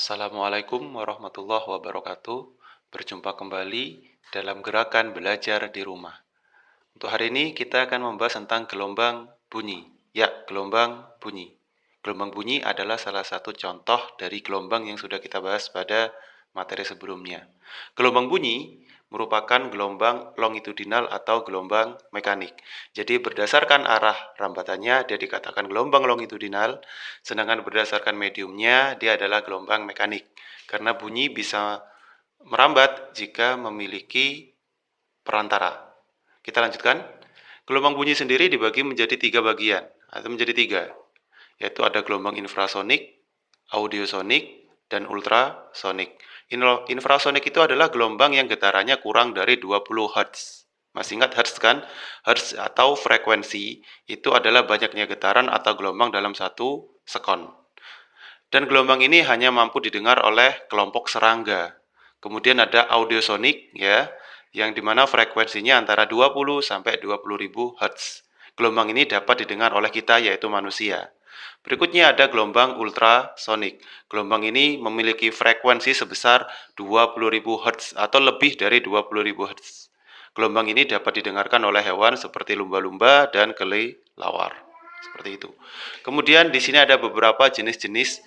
Assalamualaikum warahmatullahi wabarakatuh. Berjumpa kembali dalam gerakan belajar di rumah. Untuk hari ini kita akan membahas tentang gelombang bunyi. Ya, gelombang bunyi. Gelombang bunyi adalah salah satu contoh dari gelombang yang sudah kita bahas pada materi sebelumnya. Gelombang bunyi merupakan gelombang longitudinal atau gelombang mekanik. Jadi berdasarkan arah rambatannya dia dikatakan gelombang longitudinal, sedangkan berdasarkan mediumnya dia adalah gelombang mekanik. Karena bunyi bisa merambat jika memiliki perantara. Kita lanjutkan. Gelombang bunyi sendiri dibagi menjadi 3 bagian, atau menjadi 3, yaitu ada gelombang infrasonik, audiosonik, dan ultrasonik. Infrasonik itu adalah gelombang yang getarannya kurang dari 20 Hz. Masih ingat Hz kan? Hz atau frekuensi itu adalah banyaknya getaran atau gelombang dalam 1 sekon. Dan gelombang ini hanya mampu didengar oleh kelompok serangga. Kemudian ada audiosonik ya, yang dimana frekuensinya antara 20 sampai 20.000 Hz. Gelombang ini dapat didengar oleh kita yaitu manusia. Berikutnya ada gelombang ultrasonik. Gelombang ini memiliki frekuensi sebesar 20.000 Hz atau lebih dari 20.000 Hz. Gelombang ini dapat didengarkan oleh hewan seperti lumba-lumba dan kelelawar. Seperti itu. Kemudian di sini ada beberapa jenis-jenis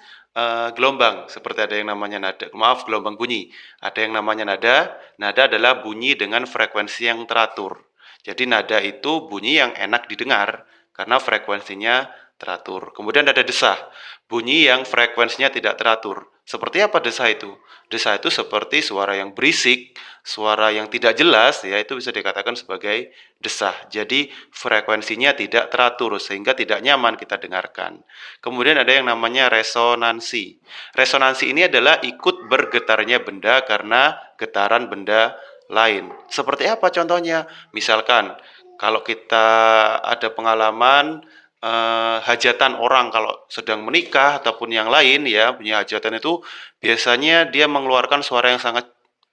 gelombang, seperti ada yang namanya nada, gelombang bunyi. Ada yang namanya nada. Nada adalah bunyi dengan frekuensi yang teratur. Jadi nada itu bunyi yang enak didengar karena frekuensinya teratur. Kemudian ada desah, bunyi yang frekuensinya tidak teratur. Seperti apa desah itu? Desah itu seperti suara yang berisik, suara yang tidak jelas, ya itu bisa dikatakan sebagai desah. Jadi frekuensinya tidak teratur sehingga tidak nyaman kita dengarkan. Kemudian ada yang namanya resonansi. Resonansi ini adalah ikut bergetarnya benda karena getaran benda lain. Seperti apa contohnya? Misalkan kalau kita ada pengalaman hajatan orang kalau sedang menikah ataupun yang lain ya, punya hajatan itu biasanya dia mengeluarkan suara yang sangat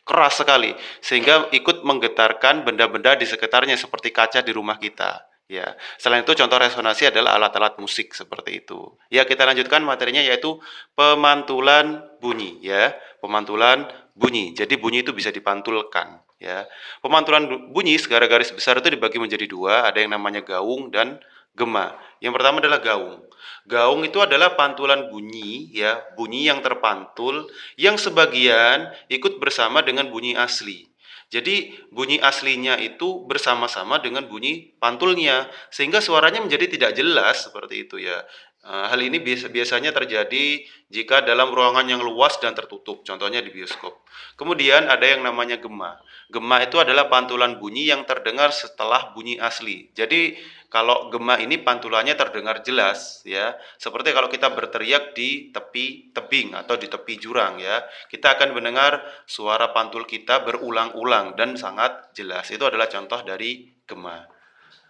keras sekali sehingga ikut menggetarkan benda-benda di sekitarnya seperti kaca di rumah kita. Ya, selain itu contoh resonansi adalah alat-alat musik seperti itu. Ya, kita lanjutkan materinya yaitu pemantulan bunyi ya. Pemantulan bunyi. Jadi bunyi itu bisa dipantulkan ya. Pemantulan bunyi secara garis besar itu dibagi menjadi 2, ada yang namanya gaung dan gema. Yang pertama adalah gaung. Gaung itu adalah pantulan bunyi ya, bunyi yang terpantul yang sebagian ikut bersama dengan bunyi asli. Jadi bunyi aslinya itu bersama-sama dengan bunyi pantulnya sehingga suaranya menjadi tidak jelas seperti itu ya. Hal ini biasanya terjadi jika dalam ruangan yang luas dan tertutup, contohnya di bioskop. Kemudian ada yang namanya gema. Gema itu adalah pantulan bunyi yang terdengar setelah bunyi asli. Jadi kalau gema ini pantulannya terdengar jelas ya, seperti kalau kita berteriak di tepi tebing atau di tepi jurang ya, kita akan mendengar suara pantul kita berulang-ulang dan sangat jelas. Itu adalah contoh dari gema.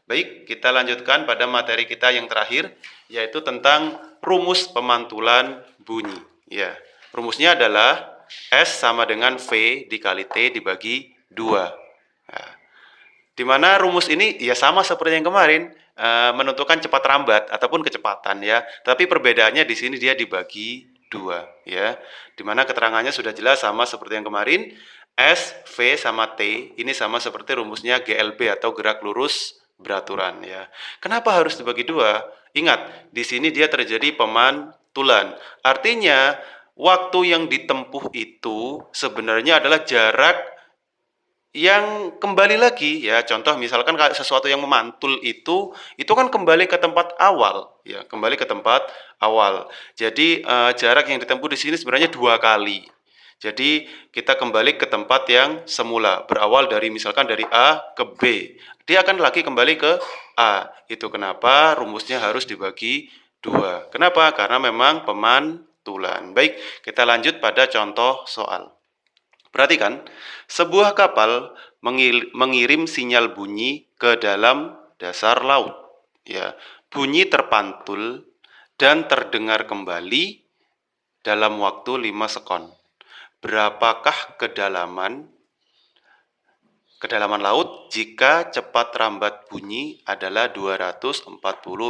Baik, kita lanjutkan pada materi kita yang terakhir, yaitu tentang rumus pemantulan bunyi. Ya, rumusnya adalah S sama dengan V dikali T dibagi 2. Nah, di mana rumus ini ya sama seperti yang kemarin, menentukan cepat rambat ataupun kecepatan ya. Tapi perbedaannya di sini dia dibagi 2 ya. Di mana keterangannya sudah jelas sama seperti yang kemarin. S, V sama T ini sama seperti rumusnya GLB atau gerak lurus beraturan ya. Kenapa harus dibagi 2? Ingat, di sini dia terjadi pemantulan. Artinya waktu yang ditempuh itu sebenarnya adalah jarak yang kembali lagi ya, contoh misalkan kayak sesuatu yang memantul itu kan kembali ke tempat awal ya, kembali ke tempat awal. Jadi jarak yang ditempuh di sini sebenarnya 2 kali. Jadi kita kembali ke tempat yang semula, berawal dari misalkan dari A ke B. Dia akan lagi kembali ke A. Itu kenapa rumusnya harus dibagi 2. Kenapa? Karena memang pemantulan. Baik, kita lanjut pada contoh soal. Perhatikan, sebuah kapal mengirim sinyal bunyi ke dalam dasar laut. Ya, bunyi terpantul dan terdengar kembali dalam waktu 5 sekon. Berapakah kedalaman kedalaman laut jika cepat rambat bunyi adalah 240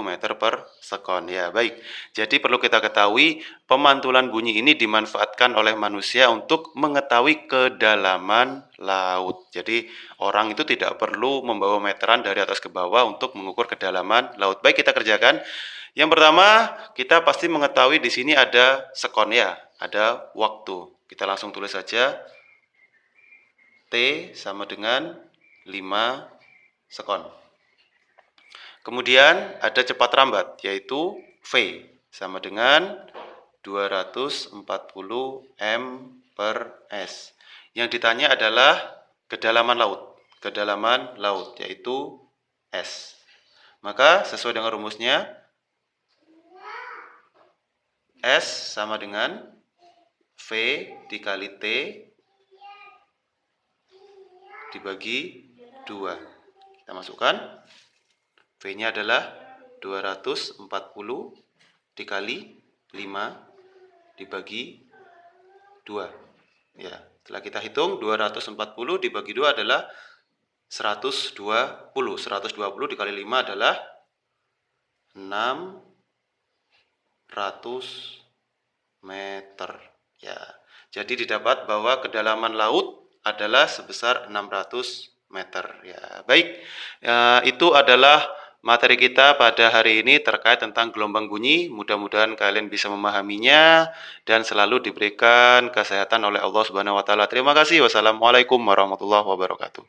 meter per sekon. Ya, baik. Jadi perlu kita ketahui, pemantulan bunyi ini dimanfaatkan oleh manusia untuk mengetahui kedalaman laut. Jadi orang itu tidak perlu membawa meteran dari atas ke bawah untuk mengukur kedalaman laut. Baik, kita kerjakan. Yang pertama, kita pasti mengetahui di sini ada sekon ya, ada waktu. Kita langsung tulis saja. T sama dengan 5 sekon. Kemudian ada cepat rambat, yaitu V sama dengan 240 M per S. Yang ditanya adalah kedalaman laut, yaitu S. Maka sesuai dengan rumusnya, S sama dengan V dikali T dibagi 2. Kita masukkan. V-nya adalah 240 dikali 5 dibagi 2. Ya, setelah kita hitung 240 dibagi 2 adalah 120. 120 dikali 5 adalah 600 meter. Ya. Jadi didapat bahwa kedalaman laut adalah sebesar 600 meter. Ya, baik. Itu adalah materi kita pada hari ini terkait tentang gelombang bunyi. Mudah-mudahan kalian bisa memahaminya dan selalu diberikan kesehatan oleh Allah Subhanahu wa taala. Terima kasih. Wassalamualaikum warahmatullahi wabarakatuh.